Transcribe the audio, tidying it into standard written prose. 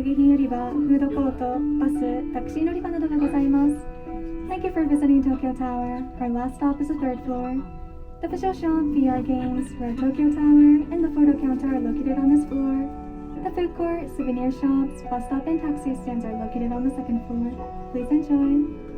備品売り場、フードコート、バス、タクシー乗り場などがございます。Thank you for visiting Tokyo Tower. Our last stop is the third floor. The official shop, VR games, Red Tokyo Tower, and the photo counter are located on this floor. The food court, souvenir shops, bus stop, and taxi stands are located on the second floor. Please enjoy.